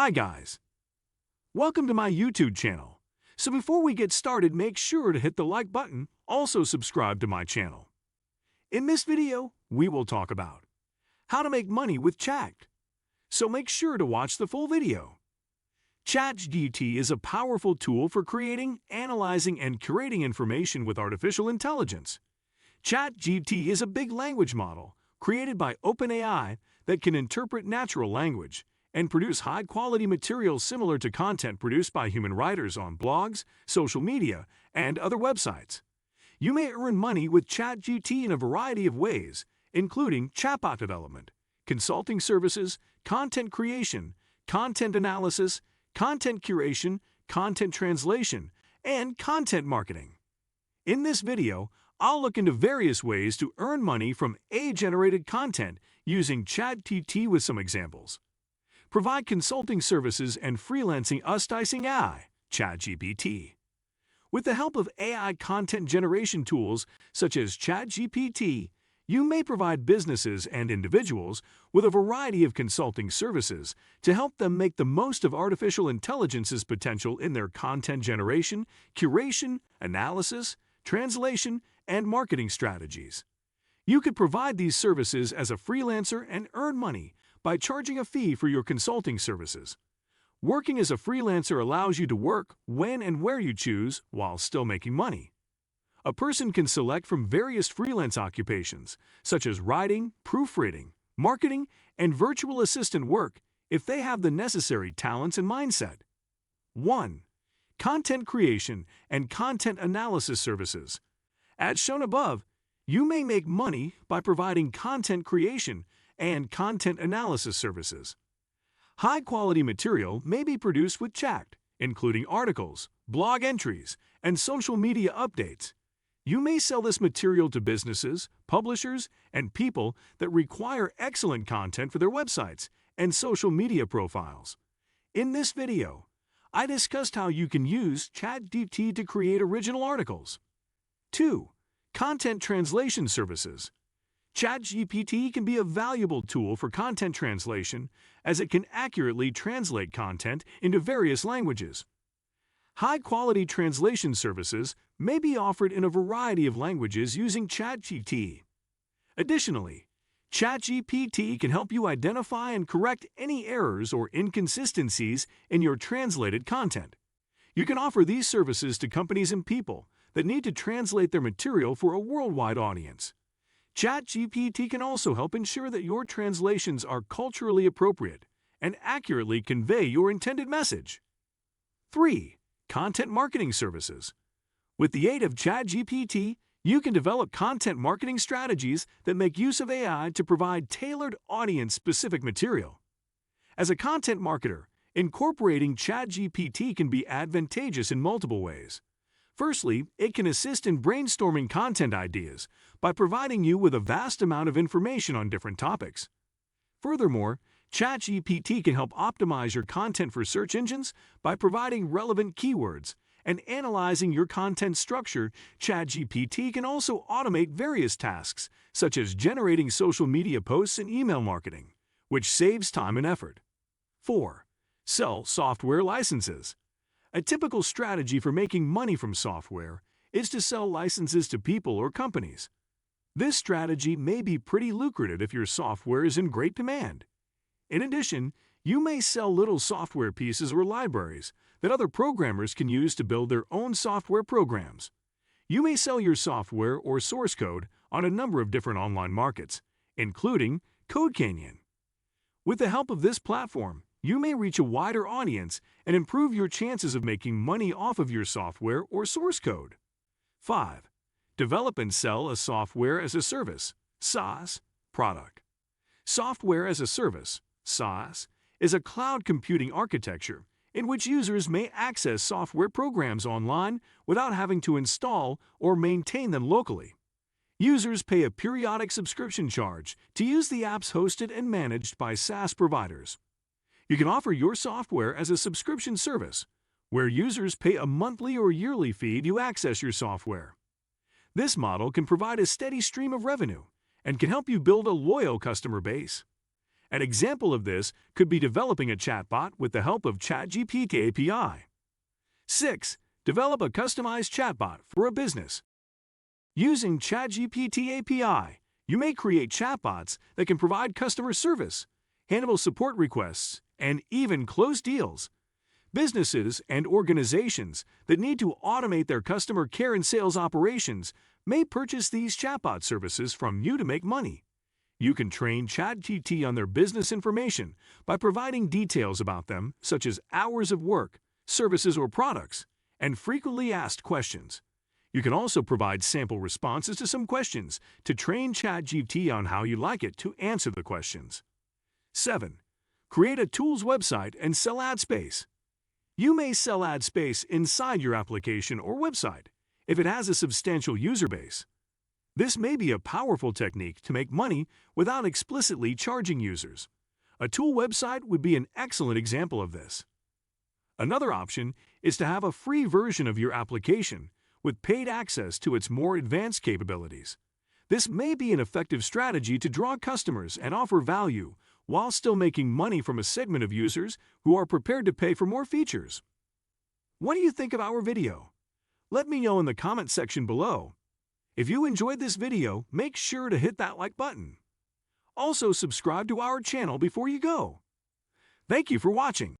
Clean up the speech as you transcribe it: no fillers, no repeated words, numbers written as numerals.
Hi guys, welcome to my YouTube channel. So before we get started, make sure to hit the like button, also subscribe to my channel. In this video, we will talk about how to make money with chat. So make sure to watch the full video. ChatGPT is a powerful tool for creating, analyzing, and curating information with artificial intelligence. ChatGPT is a big language model created by OpenAI that can interpret natural language and produce high-quality material similar to content produced by human writers on blogs, social media, and other websites. You may earn money with ChatGPT in a variety of ways, including chatbot development, consulting services, content creation, content analysis, content curation, content translation, and content marketing. In this video, I'll look into various ways to earn money from AI-generated content using ChatGPT with some examples. Provide consulting services and freelancing using AI, ChatGPT. With the help of AI content generation tools such as ChatGPT, you may provide businesses and individuals with a variety of consulting services to help them make the most of artificial intelligence's potential in their content generation, curation, analysis, translation, and marketing strategies. You could provide these services as a freelancer and earn money by charging a fee for your consulting services. Working as a freelancer allows you to work when and where you choose while still making money. A person can select from various freelance occupations, such as writing, proofreading, marketing, and virtual assistant work if they have the necessary talents and mindset. 1. Content creation and content analysis services. As shown above, you may make money by providing content creation and content analysis services. High-quality material may be produced with chat, including articles, blog entries, and social media updates. You may sell this material to businesses, publishers, and people that require excellent content for their websites and social media profiles. In this video, I discussed how you can use ChatGPT to create original articles. 2. Content translation services. ChatGPT can be a valuable tool for content translation as it can accurately translate content into various languages. High-quality translation services may be offered in a variety of languages using ChatGPT. Additionally, ChatGPT can help you identify and correct any errors or inconsistencies in your translated content. You can offer these services to companies and people that need to translate their material for a worldwide audience. ChatGPT can also help ensure that your translations are culturally appropriate and accurately convey your intended message. 3. Content marketing services. With the aid of ChatGPT, you can develop content marketing strategies that make use of AI to provide tailored audience-specific material. As a content marketer, incorporating ChatGPT can be advantageous in multiple ways. Firstly, it can assist in brainstorming content ideas by providing you with a vast amount of information on different topics. Furthermore, ChatGPT can help optimize your content for search engines by providing relevant keywords and analyzing your content structure. ChatGPT can also automate various tasks, such as generating social media posts and email marketing, which saves time and effort. 4. Sell software licenses. A typical strategy for making money from software is to sell licenses to people or companies. This strategy may be pretty lucrative if your software is in great demand. In addition, you may sell little software pieces or libraries that other programmers can use to build their own software programs. You may sell your software or source code on a number of different online markets, including Code Canyon. With the help of this platform, you may reach a wider audience and improve your chances of making money off of your software or source code. 5. Develop and sell a software as a service, SaaS, product. Software as a service, SaaS, is a cloud computing architecture in which users may access software programs online without having to install or maintain them locally. Users pay a periodic subscription charge to use the apps hosted and managed by SaaS providers. You can offer your software as a subscription service, where users pay a monthly or yearly fee to access your software. This model can provide a steady stream of revenue and can help you build a loyal customer base. An example of this could be developing a chatbot with the help of chatgpt API. 6. Develop a customized chatbot for a business. Using chatgpt API, you may create chatbots that can provide customer service, handle support requests, and even close deals. Businesses and organizations that need to automate their customer care and sales operations may purchase these chatbot services from you to make money. You can train ChatGPT on their business information by providing details about them, such as hours of work, services or products, and frequently asked questions. You can also provide sample responses to some questions to train ChatGPT on how you like it to answer the questions. 7. Create a tools website and sell ad space. You may sell ad space inside your application or website if it has a substantial user base. This may be a powerful technique to make money without explicitly charging users. A tool website would be an excellent example of this. Another option is to have a free version of your application with paid access to its more advanced capabilities. This may be an effective strategy to draw customers and offer value while still making money from a segment of users who are prepared to pay for more features. What do you think of our video? Let me know in the comment section below. If you enjoyed this video, make sure to hit that like button. Also, subscribe to our channel before you go. Thank you for watching.